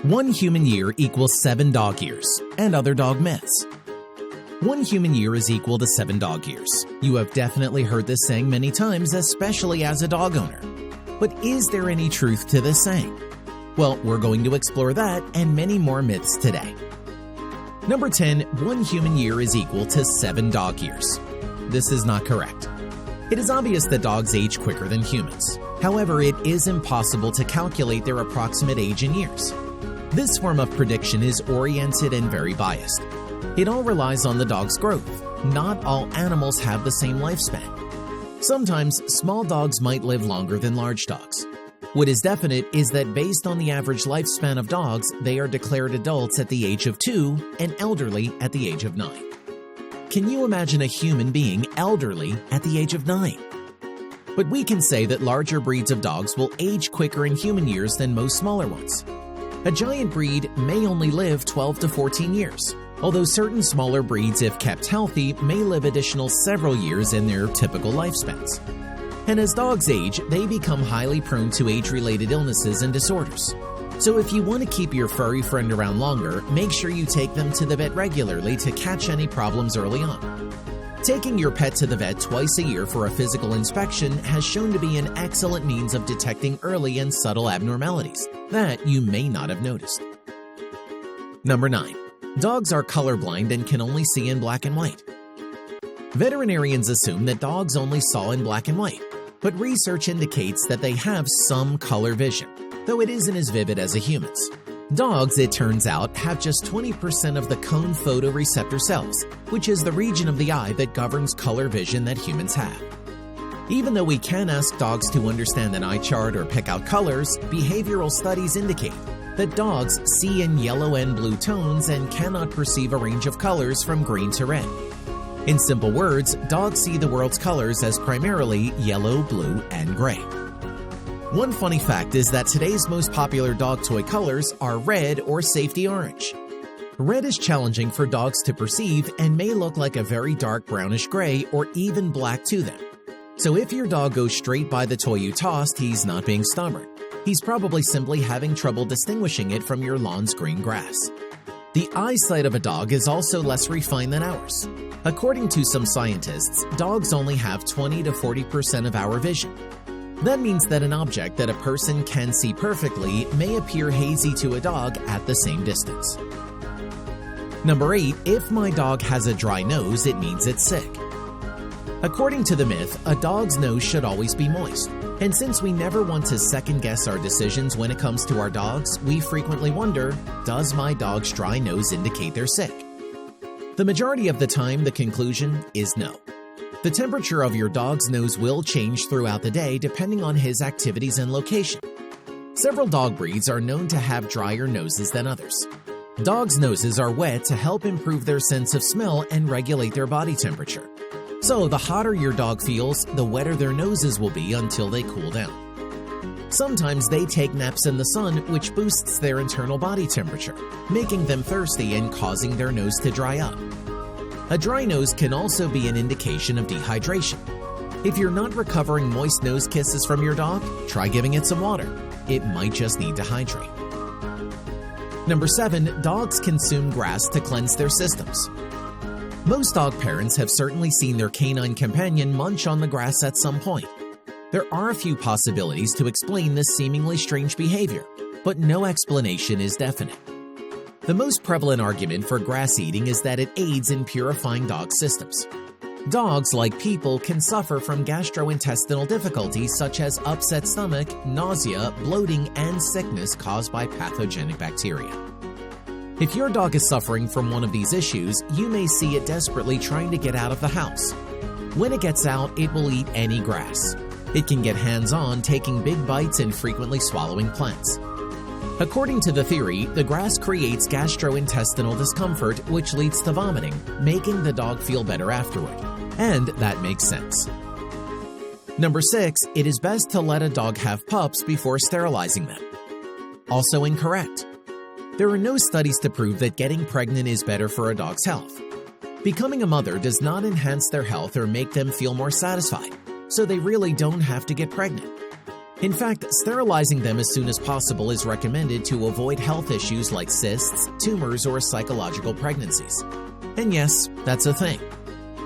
1 human year equals 7 dog years, and other dog myths. 1 human year is equal to 7 dog years. You have definitely heard this saying many times, especially as a dog owner. But is there any truth to this saying? Well, we're going to explore that and many more myths today. Number 10, 1 human year is equal to 7 dog years. This is not correct. It is obvious that dogs age quicker than humans. However, it is impossible to calculate their approximate age in years. This form of prediction is oriented and very biased. It all relies on the dog's growth. Not all animals have the same lifespan. Sometimes, small dogs might live longer than large dogs. What is definite is that based on the average lifespan of dogs, they are declared adults at the age of 2 and elderly at the age of 9. Can you imagine a human being elderly at the age of 9? But we can say that larger breeds of dogs will age quicker in human years than most smaller ones. A giant breed may only live 12 to 14 years, although certain smaller breeds, if kept healthy, may live additional several years in their typical lifespans. And as dogs age, they become highly prone to age-related illnesses and disorders. So if you want to keep your furry friend around longer, make sure you take them to the vet regularly to catch any problems early on. Taking your pet to the vet twice a year for a physical inspection has shown to be an excellent means of detecting early and subtle abnormalities that you may not have noticed. Number 9. Dogs are colorblind and can only see in black and white. Veterinarians assume that dogs only saw in black and white, but research indicates that they have some color vision, though it isn't as vivid as a human's. Dogs, it turns out, have just 20% of the cone photoreceptor cells, which is the region of the eye that governs color vision that humans have. Even though we can ask dogs to understand an eye chart or pick out colors, behavioral studies indicate that dogs see in yellow and blue tones and cannot perceive a range of colors from green to red. In simple words, dogs see the world's colors as primarily yellow, blue, and gray. One funny fact is that today's most popular dog toy colors are red or safety orange. Red is challenging for dogs to perceive and may look like a very dark brownish gray or even black to them. So if your dog goes straight by the toy you tossed, he's not being stubborn. He's probably simply having trouble distinguishing it from your lawn's green grass. The eyesight of a dog is also less refined than ours. According to some scientists, dogs only have 20 to 40% of our vision. That means that an object that a person can see perfectly may appear hazy to a dog at the same distance. Number 8, if my dog has a dry nose, it means it's sick. According to the myth, a dog's nose should always be moist. And since we never want to second-guess our decisions when it comes to our dogs, we frequently wonder, does my dog's dry nose indicate they're sick? The majority of the time, the conclusion is no. The temperature of your dog's nose will change throughout the day depending on his activities and location. Several dog breeds are known to have drier noses than others. Dogs' noses are wet to help improve their sense of smell and regulate their body temperature. So the hotter your dog feels, the wetter their noses will be until they cool down. Sometimes they take naps in the sun, which boosts their internal body temperature, making them thirsty and causing their nose to dry up. A dry nose can also be an indication of dehydration. If you're not recovering moist nose kisses from your dog, try giving it some water. It might just need to hydrate. Number 7, dogs consume grass to cleanse their systems. Most dog parents have certainly seen their canine companion munch on the grass at some point. There are a few possibilities to explain this seemingly strange behavior, but no explanation is definite. The most prevalent argument for grass eating is that it aids in purifying dog systems. Dogs, like people, can suffer from gastrointestinal difficulties such as upset stomach, nausea, bloating, and sickness caused by pathogenic bacteria. If your dog is suffering from one of these issues, you may see it desperately trying to get out of the house. When it gets out, it will eat any grass. It can get hands-on, taking big bites and frequently swallowing plants. According to the theory, the grass creates gastrointestinal discomfort, which leads to vomiting, making the dog feel better afterward. And that makes sense. Number 6, it is best to let a dog have pups before sterilizing them. Also incorrect. There are no studies to prove that getting pregnant is better for a dog's health. Becoming a mother does not enhance their health or make them feel more satisfied, so they really don't have to get pregnant. In fact, sterilizing them as soon as possible is recommended to avoid health issues like cysts, tumors, or psychological pregnancies. And yes, that's a thing.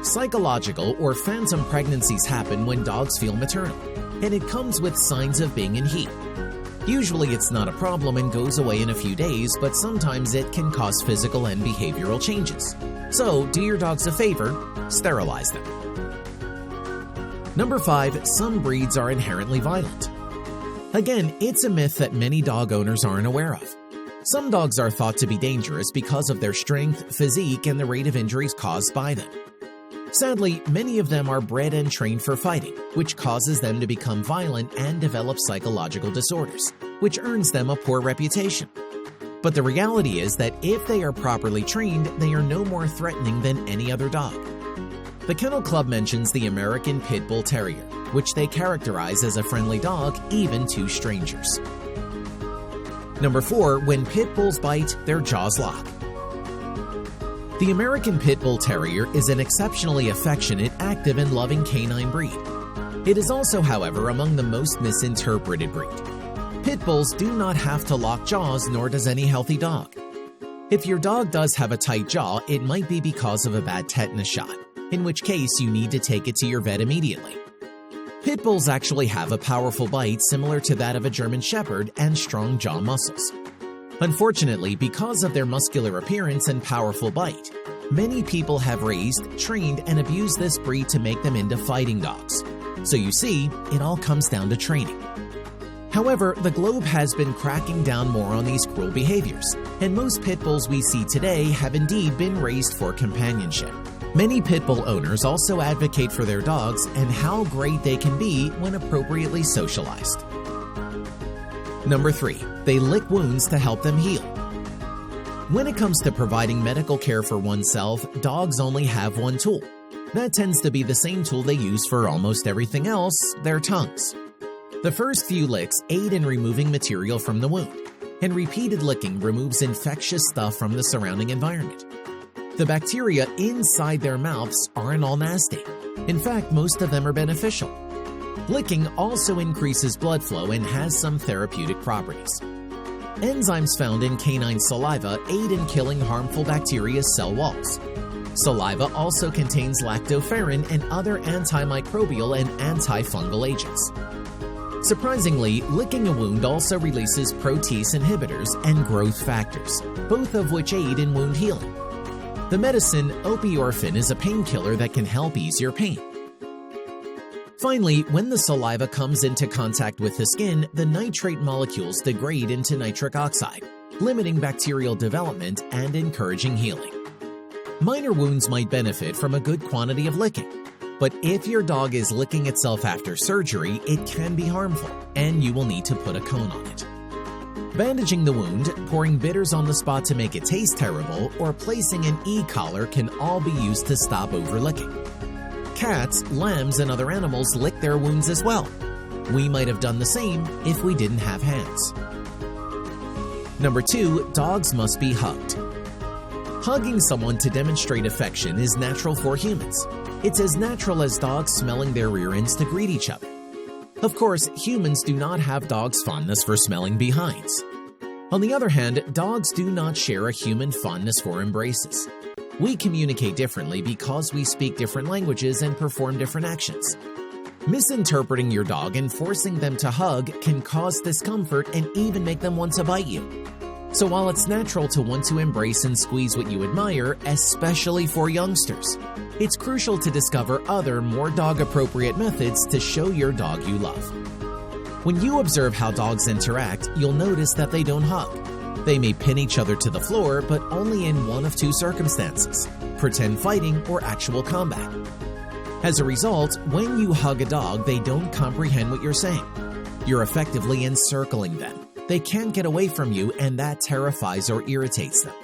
Psychological or phantom pregnancies happen when dogs feel maternal, and it comes with signs of being in heat. Usually it's not a problem and goes away in a few days, but sometimes it can cause physical and behavioral changes. So do your dogs a favor, sterilize them. Number 5, some breeds are inherently violent. Again, it's a myth that many dog owners aren't aware of. Some dogs are thought to be dangerous because of their strength, physique, and the rate of injuries caused by them. Sadly, many of them are bred and trained for fighting, which causes them to become violent and develop psychological disorders, which earns them a poor reputation. But the reality is that if they are properly trained, they are no more threatening than any other dog. The Kennel Club mentions the American Pit Bull Terrier, which they characterize as a friendly dog even to strangers. Number 4, when pit bulls bite, their jaws lock. The American Pit Bull Terrier is an exceptionally affectionate, active, and loving canine breed. It is also, however, among the most misinterpreted breed. Pit bulls do not have to lock jaws, nor does any healthy dog. If your dog does have a tight jaw, it might be because of a bad tetanus shot, in which case you need to take it to your vet immediately. Pit bulls actually have a powerful bite similar to that of a German Shepherd and strong jaw muscles. Unfortunately, because of their muscular appearance and powerful bite, many people have raised, trained, and abused this breed to make them into fighting dogs. So you see, it all comes down to training. However, the globe has been cracking down more on these cruel behaviors, and most pit bulls we see today have indeed been raised for companionship. Many pit bull owners also advocate for their dogs and how great they can be when appropriately socialized. Number 3, they lick wounds to help them heal. When it comes to providing medical care for oneself, dogs only have one tool. That tends to be the same tool they use for almost everything else, their tongues. The first few licks aid in removing material from the wound, and repeated licking removes infectious stuff from the surrounding environment. The bacteria inside their mouths aren't all nasty. In fact, most of them are beneficial. Licking also increases blood flow and has some therapeutic properties. Enzymes found in canine saliva aid in killing harmful bacteria's cell walls. Saliva also contains lactoferrin and other antimicrobial and antifungal agents. Surprisingly, licking a wound also releases protease inhibitors and growth factors, both of which aid in wound healing. The medicine opioorphin is a painkiller that can help ease your pain. Finally, when the saliva comes into contact with the skin, the nitrate molecules degrade into nitric oxide, limiting bacterial development and encouraging healing. Minor wounds might benefit from a good quantity of licking, but if your dog is licking itself after surgery, it can be harmful, and you will need to put a cone on it. Bandaging the wound, pouring bitters on the spot to make it taste terrible, or placing an e-collar can all be used to stop over-licking. Cats, lambs, and other animals lick their wounds as well. We might have done the same if we didn't have hands. Number 2, dogs must be hugged. Hugging someone to demonstrate affection is natural for humans. It's as natural as dogs smelling their rear ends to greet each other. Of course, humans do not have dogs' fondness for smelling behinds. On the other hand, dogs do not share a human fondness for embraces. We communicate differently because we speak different languages and perform different actions. Misinterpreting your dog and forcing them to hug can cause discomfort and even make them want to bite you. So while it's natural to want to embrace and squeeze what you admire, especially for youngsters, it's crucial to discover other, more dog-appropriate methods to show your dog you love. When you observe how dogs interact, you'll notice that they don't hug. They may pin each other to the floor, but only in one of two circumstances: pretend fighting or actual combat. As a result, when you hug a dog, they don't comprehend what you're saying. You're effectively encircling them. They can't get away from you, and that terrifies or irritates them.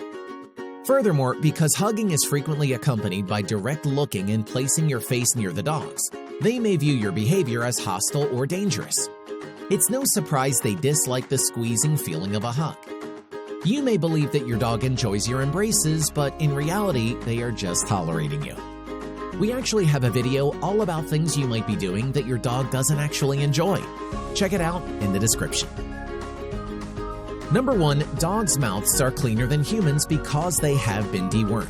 Furthermore, because hugging is frequently accompanied by direct looking and placing your face near the dog's, they may view your behavior as hostile or dangerous. It's no surprise they dislike the squeezing feeling of a hug. You may believe that your dog enjoys your embraces, but in reality, they are just tolerating you. We actually have a video all about things you might be doing that your dog doesn't actually enjoy. Check it out in the description. Number 1, dogs' mouths are cleaner than humans because they have been dewormed.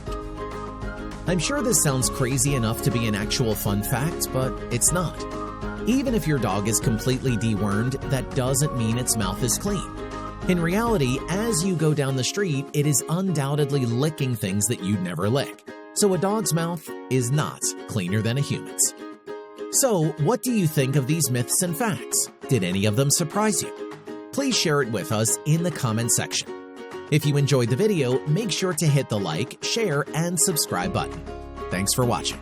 I'm sure this sounds crazy enough to be an actual fun fact, but it's not. Even if your dog is completely dewormed, that doesn't mean its mouth is clean. In reality, as you go down the street, it is undoubtedly licking things that you'd never lick. So a dog's mouth is not cleaner than a human's. So, what do you think of these myths and facts? Did any of them surprise you? Please share it with us in the comment section. If you enjoyed the video, make sure to hit the like, share, and subscribe button. Thanks for watching.